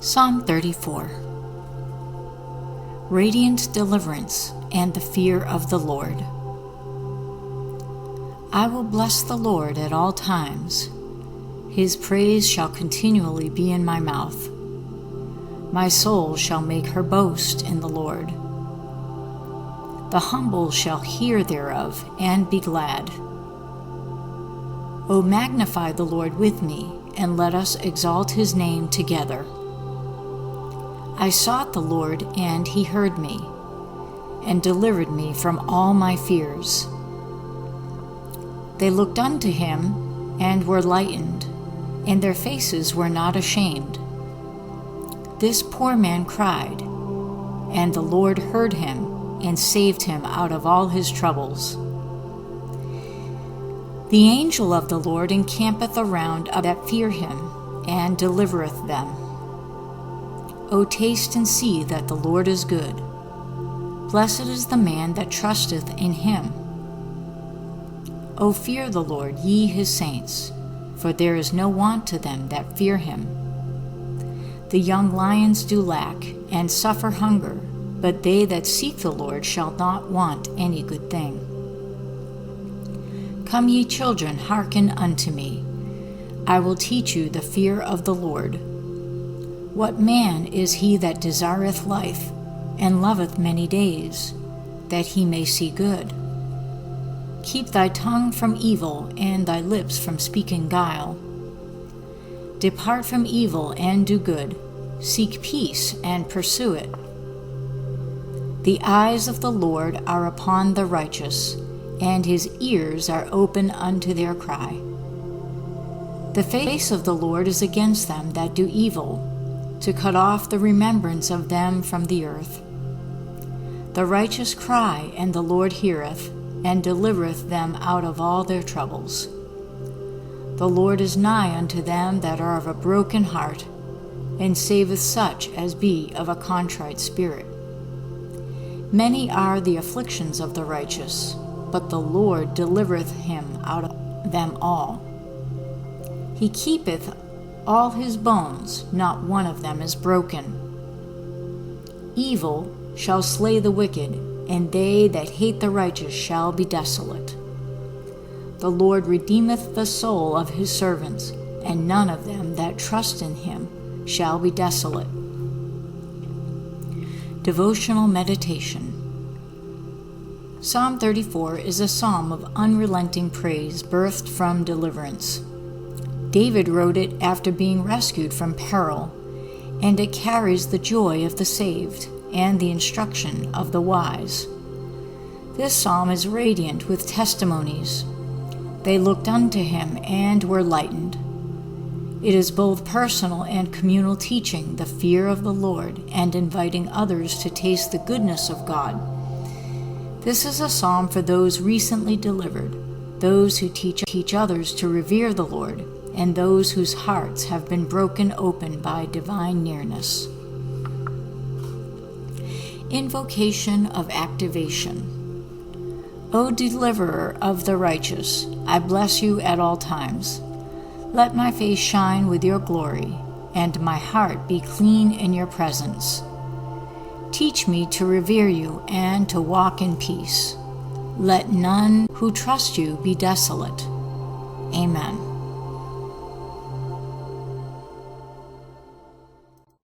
Psalm 34. Radiant deliverance and the fear of the Lord. I will bless the Lord at all times. His praise shall continually be in my mouth. My soul shall make her boast in the Lord. The humble shall hear thereof and be glad. O magnify the Lord with me, and let us exalt his name together. I sought the Lord, and he heard me, and delivered me from all my fears. They looked unto him, and were lightened, and their faces were not ashamed. This poor man cried, and the Lord heard him, and saved him out of all his troubles. The angel of the Lord encampeth around that fear him, and delivereth them. O taste and see that the Lord is good. Blessed is the man that trusteth in him. O fear the Lord, ye his saints, for there is no want to them that fear him. The young lions do lack, and suffer hunger, but they that seek the Lord shall not want any good thing. Come ye children, hearken unto me. I will teach you the fear of the Lord. What man is he that desireth life, and loveth many days, that he may see good? Keep thy tongue from evil, and thy lips from speaking guile. Depart from evil and do good. Seek peace and pursue it. The eyes of the Lord are upon the righteous, and his ears are open unto their cry. The face of the Lord is against them that do evil, to cut off the remembrance of them from the earth. The righteous cry, and the Lord heareth, and delivereth them out of all their troubles. The Lord is nigh unto them that are of a broken heart, and saveth such as be of a contrite spirit. Many are the afflictions of the righteous, but the Lord delivereth him out of them all. He keepeth all his bones, not one of them is broken. Evil shall slay the wicked, and they that hate the righteous shall be desolate. The Lord redeemeth the soul of his servants, and none of them that trust in him shall be desolate. Devotional meditation. Psalm 34 is a psalm of unrelenting praise birthed from deliverance. David wrote it after being rescued from peril, and it carries the joy of the saved and the instruction of the wise. This psalm is radiant with testimonies. They looked unto him and were lightened. It is both personal and communal teaching the fear of the Lord and inviting others to taste the goodness of God. This is a psalm for those recently delivered, those who teach others to revere the Lord, and those whose hearts have been broken open by divine nearness. Invocation of Activation. O deliverer of the righteous, I bless you at all times. Let my face shine with your glory, and my heart be clean in your presence. Teach me to revere you and to walk in peace. Let none who trust you be desolate. Amen.